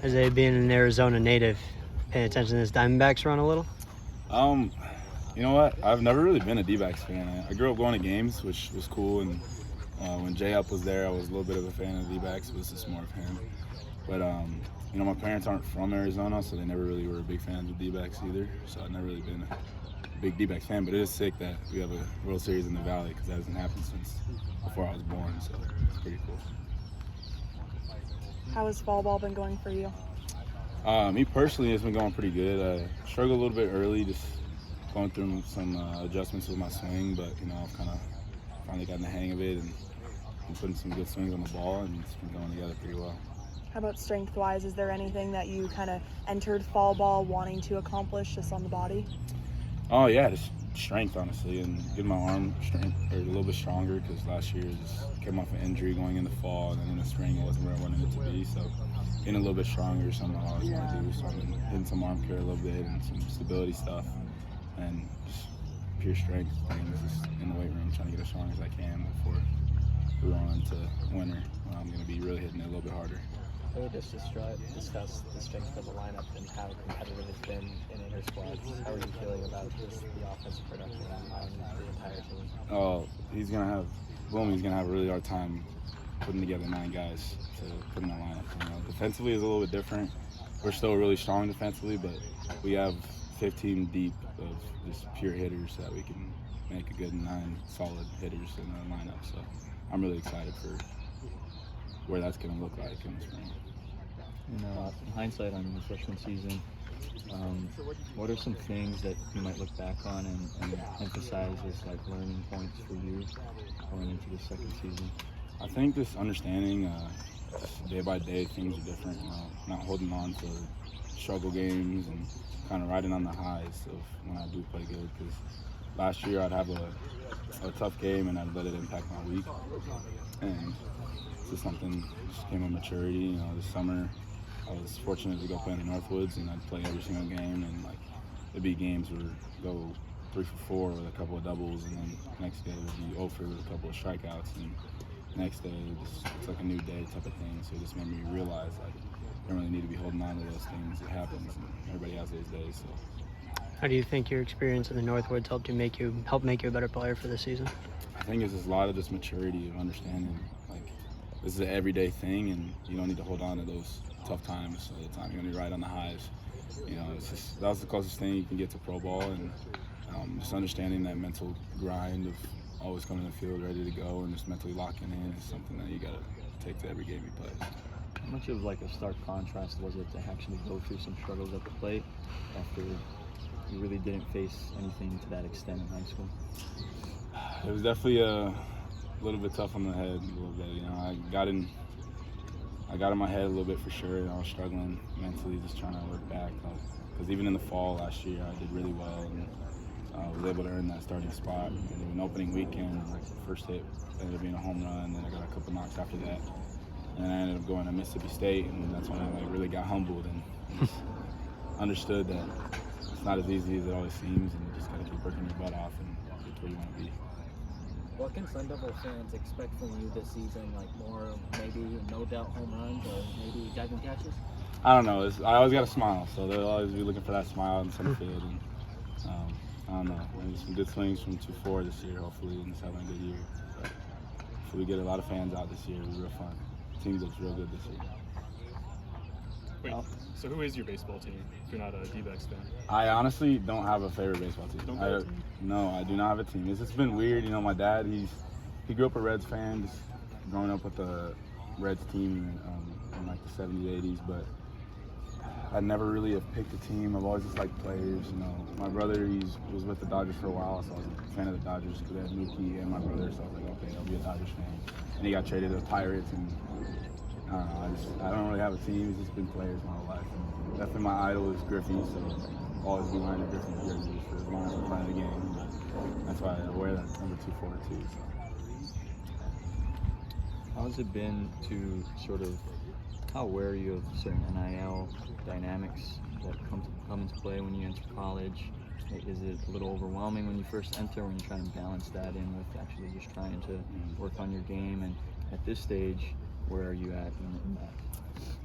Isaiah, being an Arizona native, paying attention to this Diamondbacks run a little? You know what? I've never really been a D-backs fan. I grew up going to games, which was cool, and when J-Up was there, I was a little bit of a fan of the D-backs. It was just more of him. But my parents aren't from Arizona, so they never really were big fans of D-backs either. So I've never really been a big D-backs fan. But it is sick that we have a World Series in the Valley because that hasn't happened since before I was born. So it's pretty cool. How has fall ball been going for you? Me personally, it's been going pretty good. I struggled a little bit early, just going through some adjustments with my swing, but I've kind of finally gotten the hang of it and been putting some good swings on the ball, and it's been going together pretty well. How about strength-wise? Is there anything that you kind of entered fall ball wanting to accomplish just on the body? Oh yeah, just strength, honestly, and getting my arm strength a little bit stronger because last year just came off an injury going in the fall, and then in the spring it wasn't where I wanted it to be. So getting a little bit stronger is something I always want to do. So I've been hitting some arm care a little bit and some stability stuff, and just pure strength things just in the weight room, trying to get as strong as I can before we roll into winter when I'm going to be really hitting it a little bit harder. Can we just discuss the strength of the lineup and how competitive it's been in inter-squads? How are you feeling about just the offensive production on the entire team? Oh, he's going to have a really hard time putting together 9 guys to put in the lineup. Defensively is a little bit different. We're still really strong defensively, but we have 15 deep of just pure hitters that we can make a good 9 solid hitters in the lineup. So I'm really excited for where that's going to look like in the spring. In hindsight on the freshman season, what are some things that you might look back on and emphasize as like learning points for you going into the second season? I think just understanding just day by day things are different. Not holding on to struggle games and kind of riding on the highs of when I do play good. Because last year I'd have a tough game and I'd let it impact my week. And it's just something just came with maturity. This summer I was fortunate to go play in the Northwoods, and I'd play every single game, and it'd be games where go 3 for 4 with a couple of doubles, and then next day it would be 0 for with a couple of strikeouts, and next day it's like a new day type of thing. So it just made me realize I don't really need to be holding on to those things. It happens, and everybody has those days. So How do you think your experience in the Northwoods helped make you a better player for this season? I think it's just a lot of just maturity of understanding this is an everyday thing, and you don't need to hold on to those tough times all the time. You're going to ride on the highs. That was the closest thing you can get to pro ball, and just understanding that mental grind of always coming to the field ready to go and just mentally locking in is something that you got to take to every game you play. How much of a stark contrast was it to actually go through some struggles at the plate after you really didn't face anything to that extent in high school? It was definitely a little bit tough on the head a little bit. I got in my head a little bit for sure. I was struggling mentally, just trying to work back. Because even in the fall last year, I did really well and was able to earn that starting spot. And even opening weekend, the first hit ended up being a home run, and then I got a couple knocks after that. And then I ended up going to Mississippi State, and that's when I really got humbled and just understood that it's not as easy as it always seems, and you just got to keep working your butt off and get to where you want to be. What can Sun Devil fans expect from you this season? More maybe no doubt home runs or maybe diving catches? I don't know. I always got a smile, so they'll always be looking for that smile in center field. And I don't know. Maybe some good swings from 2-4 this year, hopefully, and just having a good year. But if we get a lot of fans out this year, it'll be real fun. The team looks real good this year. Wait, so who is your baseball team if you're not a D-backs fan? I honestly don't have a favorite baseball team. Don't have a team? No, I do not have a team. It's just been weird. My dad, he grew up a Reds fan, just growing up with the Reds team in the 70s, 80s, but I never really have picked a team. I've always just liked players. My brother, he was with the Dodgers for a while, so I was a fan of the Dodgers because they had Mookie and my brother, so I was like, okay, I'll be a Dodgers fan. And he got traded to the Pirates, and I don't really have a team. It's just been players my whole life. And definitely my idol is Griffey, so I'll always be wearing a Griffey jersey for as long as I'm playing the game. That's why I wear that number 2-4 too. So. How has it been to how aware are you of certain NIL dynamics that come into play when you enter college? Is it a little overwhelming when you first enter, when you try and balance that in with actually just trying to work on your game? And at this stage, where are you at in that?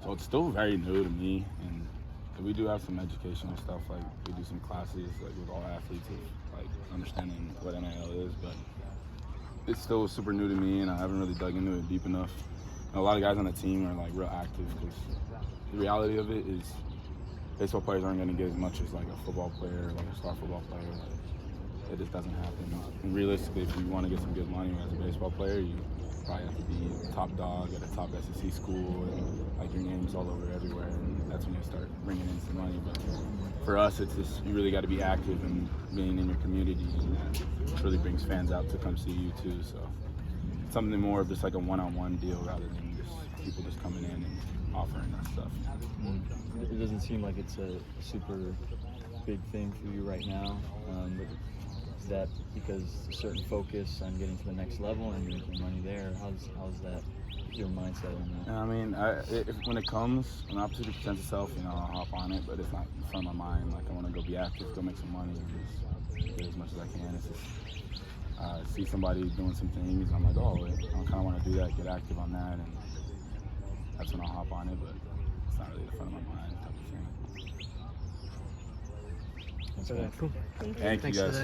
So it's still very new to me, and we do have some educational stuff, like we do some classes like with all athletes of like understanding what NIL is, but it's still super new to me, and I haven't really dug into it deep enough. And a lot of guys on the team are like real active, because the reality of it is baseball players aren't going to get as much as like a football player, like a star football player. Like, it just doesn't happen. And realistically, if you want to get some good money as a baseball player, you probably have to be a top dog at a top SEC school, and like your name's all over everywhere, and that's when you start bringing in some money. But for us, it's just you really got to be active and being in your community, and it really brings fans out to come see you too. So it's something more of just like a one-on-one deal rather than just people just coming in and offering us stuff. It doesn't seem like it's a super big thing for you right now, but is that because a certain focus on getting to the next level and you're making money there? How's that, your mindset on that? I mean, if when it comes, an opportunity presents itself, you know, I'll hop on it, but it's not in front of my mind. Like, I want to go be active, go make some money, and just get as much as I can. It's just see somebody doing some things, and I'm like, oh, I kind of want to do that, get active on that, and that's when I'll hop on it, but it's not really in front of my mind type of thing. That's Cool. Thank you guys.